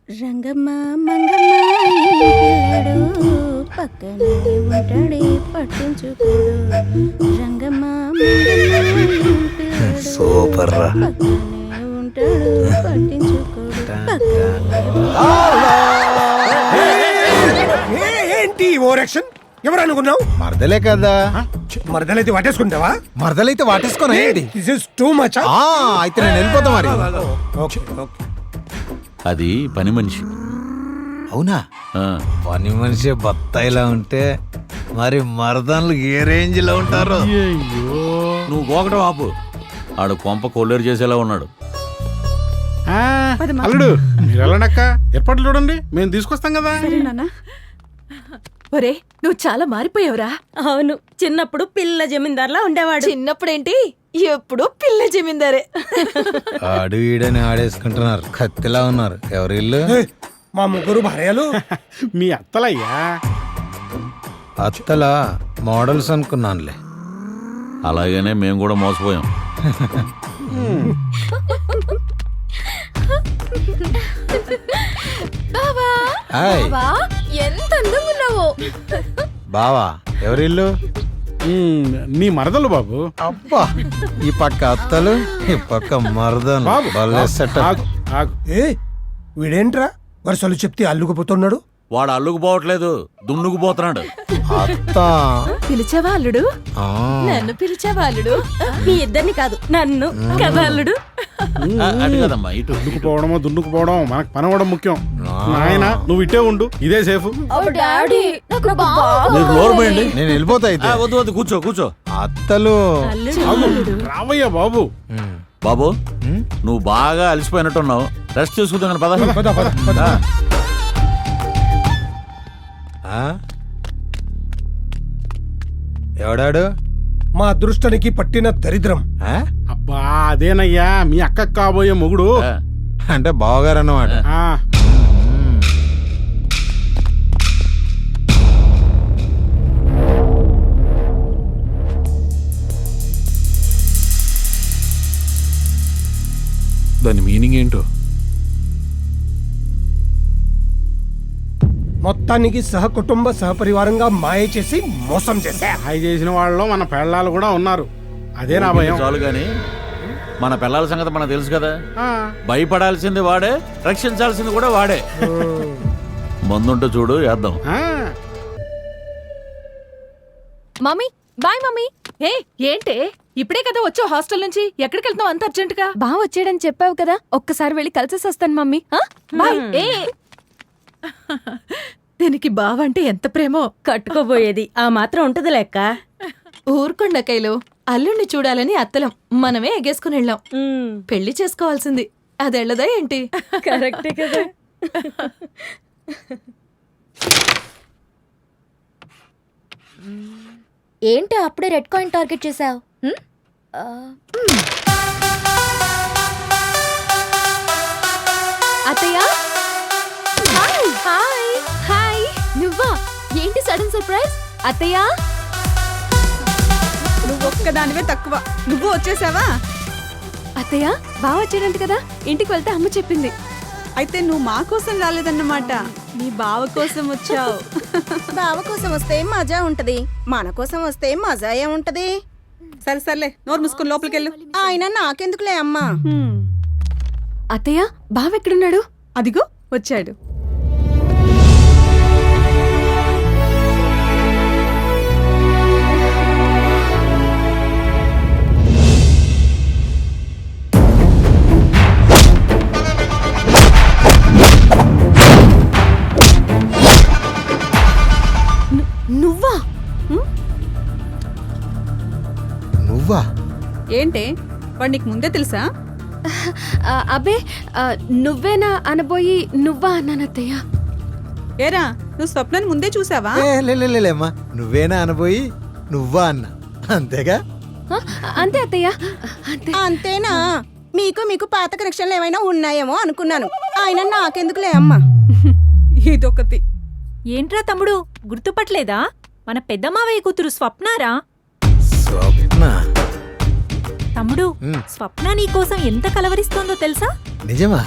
రంగమ్మ మంగమ్మ ఈ పిల్లడు పక్కనే ఉంటాడే పట్టించుకోడు. రంగమ్మ మంగమ్మ ఈ పిల్లడు సూపర్ రా. పక్కనే ఉంటాడు పట్టించుకోడు. ఏంటి ఓవరాక్షన్? ఎవరు అనుకున్నావు? మరదలే కదా. మరదలైతే వాటేసుకుంటావా? మరదలైతే వాటేసుకొని ఏంటి? This is too much. అయితే నేను వెళ్ళిపోతా మరి. Okay okay. అది పని మనిషి. అవునా? ఆ, పని మనిషి బత్తాయిలా ఉంటే మరి మరదన్లు ఏ రేంజ్ లో ఉంటారు? నువ్వు గోకటం ఆపు. ఆడు కొంప కొల్లేరు చేసేలా ఉన్నాడు. అల్లుడు మీరు వెళ్ళండక్క, ఏర్పాట్లు చూడండి, మేము తీసుకొస్తాం కదా. ఒరే నువ్వు చాలా మారిపోయావురా. అవును, చిన్నప్పుడు పిల్ల జమీందార్లా ఉండేవాడు. చిన్నప్పుడేంటి ఎప్పుడు పిల్ల జమీందారే. ఆడు ఈడని ఆడేసుకుంటున్నారు, కత్తిలా ఉన్నారు. ఎవరి ఇల్లు? మా ముగ్గురు భార్యలు. మీ అత్తలయ్యా. అత్తలా మోడల్స్ అనుకున్నానులే. అలాగనే మేము కూడా మోసపోయాం. బావా హాయ్ బావా, ఎంత అందంగా ఉన్నావో. బావా, ఎవరి ఇల్లు? నీ మరదలు బాబు. అబ్బా, ఈ పక్క అత్తలు ఈ పక్క మరదలు. బాబు భలే సెటప్. ఆగు, ఆగు. ఏ వీడేంట్రా వరుసలు చెప్తే అల్లుకుపోతున్నాడు? వాడు అల్లుకుపోవట్లేదు, దున్నుకుపోతున్నాడు. అత్త పిలిచావా అల్లుడు? ఆ, నన్ను పిలిచావా అల్లుడు? మీ ఇద్దరిని కాదు, నన్ను కదా అల్లుడు. అటు కదమ్మా, ఇటు. దున్నుకుపోవడం మనకు పనవడం ముఖ్యం. నాయన నువ్వు ఇట్టే ఉండు, ఇదే సేఫ్. డాడీ నాకు మీరు నోరు పోయండి. నేను వెళ్ళిపోతా అయితే. వద్దు వద్దు, కూర్చో కూర్చో. అత్తలు ఆగు, రావయ్యా బాబు. ఉమ్, బాబు, ఉమ్, నువ్వు బాగా అలసిపోయినట్టున్నావు, రెస్ట్ చేసుకుందాం కానీ పద. పద, పద, పద. ఆ, ఆ? ఎవడాడు? మా అదృష్టానికి పట్టిన దరిద్రం. ఆ? అబ్బా అదేనయ్యా మీ అక్కకు కాబోయే మొగుడు. ఆ. అంటే బావగారు అన్నమాట. ఆ, ఉమ్. దాని మీనింగ్ ఏంటో. మొత్తానికి సహకుటుంబ సహపరివారంగా మాయ చేసి మోసం చేశా. హాయ్ చేసిన వాళ్ళలో మన పెళ్ళాలు కూడా ఉన్నారు. అదే నా భయం. చాలు గాని మన పిల్లల సంగతి మనకు తెలుసు కదా. ఆ, భయపడాల్సింది వాడే, రక్షించాల్సింది కూడా వాడే. ముందుంటూ చూడు, వేద్దాం. ఆ. Mummy bye mummy. ఏ ఏంటే ఇప్పుడే కదా వచ్చావు హాస్టల్ నుంచి? ఎక్కడికి వెళ్తున్నావు అంత అర్జెంటుగా? బా వచ్చాడని చెప్పావు కదా, ఒక్కసారి వెళ్ళి కలిసేసి వస్తాను మమ్మీ. బాయ్. ఏ దీనికి బావంటే ఎంత ప్రేమో. కట్టుకోబోయేది ఆ మాత్రం ఉంటది లెక్క. ఊరుకొండకైలో అల్లుణ్ణి చూడాలని అత్తలం మనమే ఎగేసుకుని వెళ్ళాం. పెళ్లి చేసుకోవాల్సింది అదెళ్ళదా ఏంటి? కరెక్టే కదా. ఏంటి అప్పుడే రెడ్ కాయిన్ టార్గెట్ చేసావు? అత్తయ్య హాయ్ హాయ్ హాయ్. నువ్వా? ఏంటి సడన్ సర్ప్రైజ్? అత్తయ్య నువ్వు ఒక్కదానివే తక్కువ, నువ్వు వచ్చేసావా? అత్తయ్య బా వచ్చాడంట కదా, ఇంటికి వెళ్తే అమ్మ చెప్పింది. అయితే నువ్వు మా కోసం రాలేదన్నమాట, నీ బావ కోసం వచ్చావు. బావ కోసం వస్తే మజా ఉంటది, మన కోసం వస్తే మజా ఏముంటది? సరే సర్లే, నోరు మూసుకొని లోపలికెళ్ళు. ఆయన నాకెందుకులే అమ్మా. అత్తయ్య బావ ఎక్కడున్నాడు? అదిగో వచ్చాడు. నువ్వా? నువ్వా? ఏంటే వాడు నీకు ముందే తెలుసా? అబ్బే నువ్వేనా అనబోయి నువ్వా అన్నాను అత్తయ్య. ఏరా నువ్వు స్వప్నాన్ని ముందే చూసావా? లేమ్మా, నువ్వేనా అనబోయి నువ్వా అన్న, అంతేగా? అంతే అత్తయ్య, అంతే. అంతేనా? మీకు పాత కనెక్షన్లు ఏమైనా ఉన్నాయేమో అనుకున్నాను. ఆయన నాకెందుకులే అమ్మా. ఇదొకటి. ఏంట్రా తమ్ముడు, గుర్తుపట్లేదా? మన పెద్ద మావయ్య కూతురు స్వప్నారా? స్వప్న? తమ్ముడు, స్వప్న నీకోసం ఎంత కలవరిస్తోందో తెలుసా? నిజమా?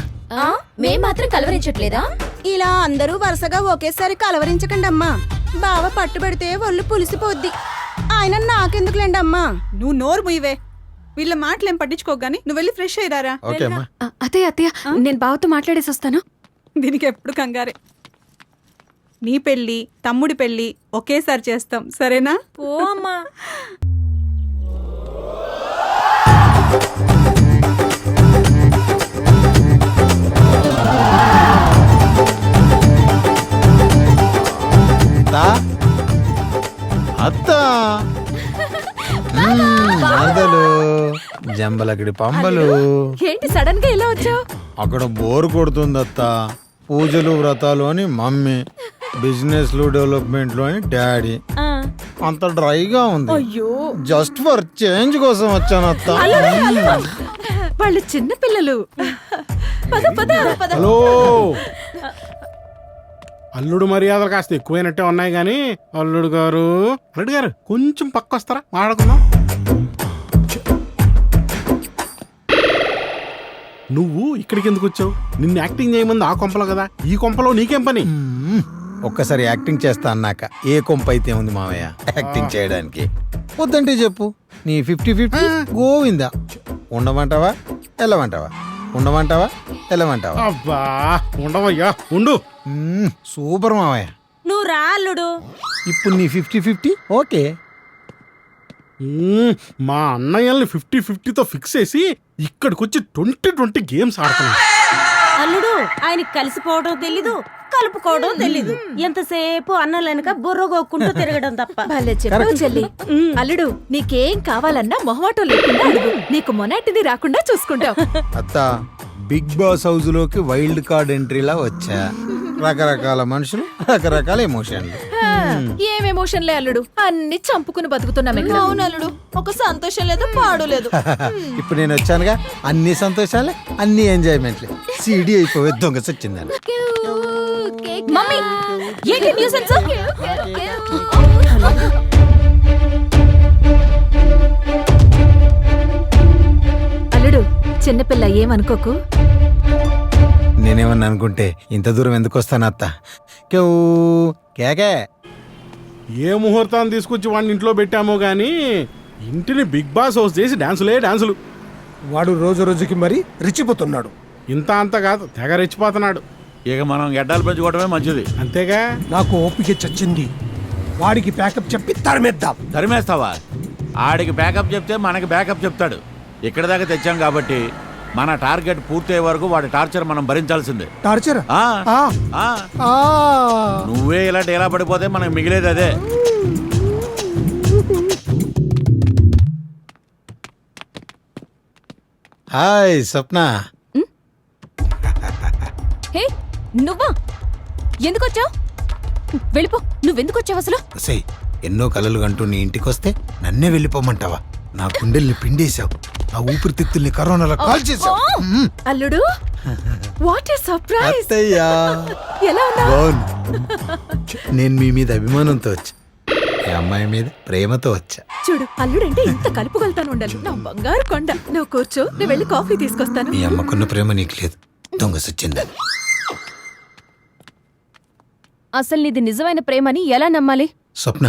మేం మాత్రం కలవరించట్లేదా? ఇలా అందరూ వరుసగా ఒకేసారి కలవరించకండి అమ్మా. బావ పట్టుబడితే ఒళ్ళు పులిసిపోద్ది. ఆయన నాకెందుకులేండి అమ్మా. నువ్వు నోరు ముయ్యవే. వీళ్ళ మాటలేం పట్టించుకోగాని నువ్వు వెళ్ళి ఫ్రెష్ అయ్యారా. ఓకే అమ్మా. అత్తయ్య నేను బావతో మాట్లాడేసి వస్తాను. దీనికి ఎప్పుడు కంగారే. నీ పెళ్ళి తమ్ముడి పెళ్ళి ఒకేసారి చేస్తాం, సరేనా? ఓ అమ్మా. అత్త మరదలు జంబలకిడి పంబలు. ఏంటి సడన్ గా ఇలా వచ్చావు? అక్కడ బోర్ కొడుతుంది అత్త. పూజలు వ్రతాలు అని మమ్మీ, బిజినెస్ లో డెవలప్మెంట్ లో అని డాడీ. అంత డ్రైగా ఉంది. అయ్యో, జస్ట్ ఫర్ చేంజ్ కోసం వచ్చాను అత్త. వాళ్ళు చిన్న పిల్లలు. పద పద పద. హలో, అల్లుడు మర్యాదలు కాస్త ఎక్కువైనట్టే ఉన్నాయి గాని అల్లుడు గారు కొంచెం పక్క వస్తారా, మాట్లాడుకుందాం. నువ్వు ఇక్కడికి ఎందుకు వచ్చావు? నిన్ను యాక్టింగ్ చేయమంది ఆ కొంపలో కదా, ఈ కొంపలో నీకేం పని? ఒక్కసారి యాక్టింగ్ చేస్తా అన్నాక ఏ కొంప అయితే ఉంది మావయ్య యాక్టింగ్ చేయడానికి. వద్దంటే చెప్పు, నీ 50-50 గోవిందా. ఉండమంటావా వెళ్ళమంటావా? ఉండమంటావా వెళ్ళమంటావా? అబ్బా ఉండవయ్యా, ఉండు. సూపర్ మావయ్య. నువ్వు రా అల్లుడు. ఇప్పుడు నీ 50-50 ఓకే. మా అన్నయ్యల్ని 50-50తో ఫిక్స్ చేసి ఇక్కడికి వచ్చి 20-20 గేమ్స్ ఆడుతున్నా. అల్లుడు, ఆయన కలిసిపోవడం తెలీదు, కలుపుకోవడం తెలీదు. ఎంతసేపు అన్నలనక బుర్ర గోక్కుంటూ తిరగడం తప్ప. భలే చెప్పావు చెల్లి. అల్లుడు, నీకేం కావాలన్నా మొహమాటం లేకుండా అడుగు. నీకు మొనాటిది రాకుండా చూసుకుంటాం. అత్త, బిగ్ బాస్ హౌస్ లోకి వైల్డ్ కార్డ్ ఎంట్రీలా వచ్చా. రకరకాల మనుషులు, రకరకాల ఎమోషన్లు. ఏం ఎమోషన్లే అల్లుడు, అన్ని చంపుకుని బతుకుతున్నాం ఇక్కడ. అవును అల్లుడు, ఒక సంతోషం లేదు, పాడు లేదు. ఇప్పుడు నేను వచ్చానుగా, అన్ని సంతోషాలే, అన్ని ఎంజాయ్మెంట్లే. సిడి అయిపోయి దొంగ సచ్చిందని. మమ్మీ, ఏంటి న్యూసెన్స్? అల్లుడు, చిన్నపిల్ల ఏమనుకోకు. నేనేమన్నా అనుకుంటే ఇంత దూరం ఎందుకు వస్తాను అత్త? కేకే. ఏ ముహూర్తాన్ని తీసుకొచ్చి వాడిని ఇంట్లో పెట్టామో గానీ ఇంటిని బిగ్ బాస్ హౌస్ చేసి డాన్సులే డాన్సులు. వాడు రోజు రోజుకి మరి రెచ్చిపోతున్నాడు. ఇంత అంత కాదు, తెగ రెచ్చిపోతున్నాడు. ఇక మనం గడ్డాలు పెంచుకోవడమే మంచిది. అంతేగా. నాకు ఓపిక చచ్చింది. వాడికి ప్యాకప్ చెప్పి తరిమేద్దాం. తరిమేస్తావా? ఆడికి బ్యాకప్ చెప్తే మనకి బ్యాకప్ చెప్తాడు. ఇక్కడ దాకా తెచ్చాం కాబట్టి మన టార్గెట్ పూర్తయ్యే వరకు వాడి టార్చర్ మనం భరించాల్సిందే. టార్చర్ ఆ, ఆ. నువ్వే ఇలా డేలా పడిపోతే మనకు మిగిలేది అదే. హాయ్ స్వప్న. హే, నువ్వా? ఎందుకు వచ్చావు? వెళ్ళిపో. నువ్వెందుకు వచ్చావు అసలు? సై, ఎన్నో కలలు కంటూ నీ ఇంటికి వస్తే నన్నే వెళ్ళిపోమంటావా? నా గుండెల్ని పిండేశావు, నా ఊపిరితిత్తుల్ని కరోనాలో కాల్ చేసావు. అల్లుడు, వాట్ ఏ సర్ప్రైజ్. అత్తయ్యా, ఎలా ఉన్నా? బాగున్నా. నేను మీ మీద అభిమానంతో వచ్చా, ఈ అమ్మాయి మీద ప్రేమతో వచ్చా. చూడు, అల్లుడంటే ఇంత కలుపుగలుతాను ఉండాలి. నా బంగారు కొండ. నువ్వు కూర్చో, నేను వెళ్ళి కాఫీ తీసుకొస్తాను. మీ అమ్మకున్న ప్రేమ నీకు లేదు, దొంగ సచ్చిందని. అసలు నీది నిజమైన ప్రేమని ఎలా నమ్మాలి? స్వప్న,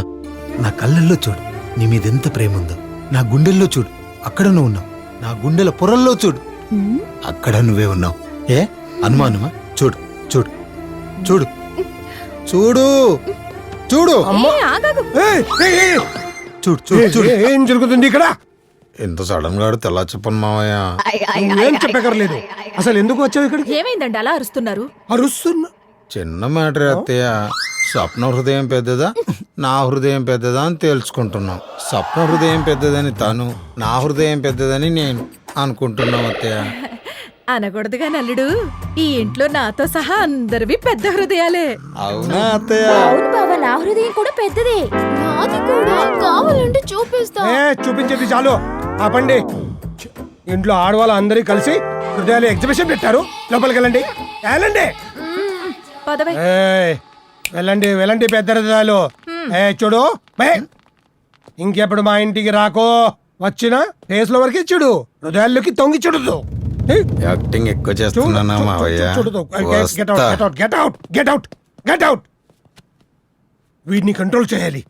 నా కళ్ళల్లో చూడు, నీ మీద ఎంత ప్రేమ ఉందో. నా గుండెల్లో చూడు, అక్కడ నువ్వు ఉన్నావు. నా గుండెల పొరల్లో చూడు, అక్కడ నువ్వే ఉన్నావు. ఏ అనుమానమా? చూడు చూడు చూడు చూడు చూడు చూడు చూడు చూడు. ఏం జరుగుతుంది ఇక్కడ? ఎంత సడన్ గా తెల్లా చెప్పను మావయ్య. ఏం చెప్పగలేదు. అసలు ఎందుకు వచ్చావు ఇక్కడికి? ఏమైందండి అలా అరుస్తున్నారు? అరుస్తున్నా. చిన్న మ్యాటర్ అత్తయ్య. స్వప్న హృదయం పెద్దదా, నా హృదయం పెద్దదా అని తేల్చుకుంటున్నాం. స్వప్న హృదయం పెద్దదని తను, నా హృదయం పెద్దదని నేను అనుకుంటున్నాం అత్తయ్య. అనకూడదు గాని అల్లుడు, ఈ ఇంట్లో నాతో సహా అందరివి పెద్ద హృదయాలే. అవునా అత్తయ్య? అవును బావ, నా హృదయం కూడా పెద్దదే. నాది కూడా. కావాలంటే చూపిస్తా. చూపించేది చాలు, ఆపండి. ఇంట్లో ఆడవాళ్ళు అందరూ కలిసి హృదయాలు ఎగ్జిబిషన్ పెట్టారు. లోపలికి వెళ్ళండి, వెళ్ళండి. పదవే. వెళ్ళండి వెళ్ళండి పెద్ద హృదయాలు. చూడు, ఇంకెప్పుడు మా ఇంటికి రాకో. వచ్చిన ఫేస్ లో వరకే చూడు, హృదయాల్లోకి తొంగి చూడదు. యాక్టింగ్ ఎక్కువ చేస్తున్నానా మావయ్య వస్తా. గెట్ అవుట్ వీడిని కంట్రోల్ చేయాలి.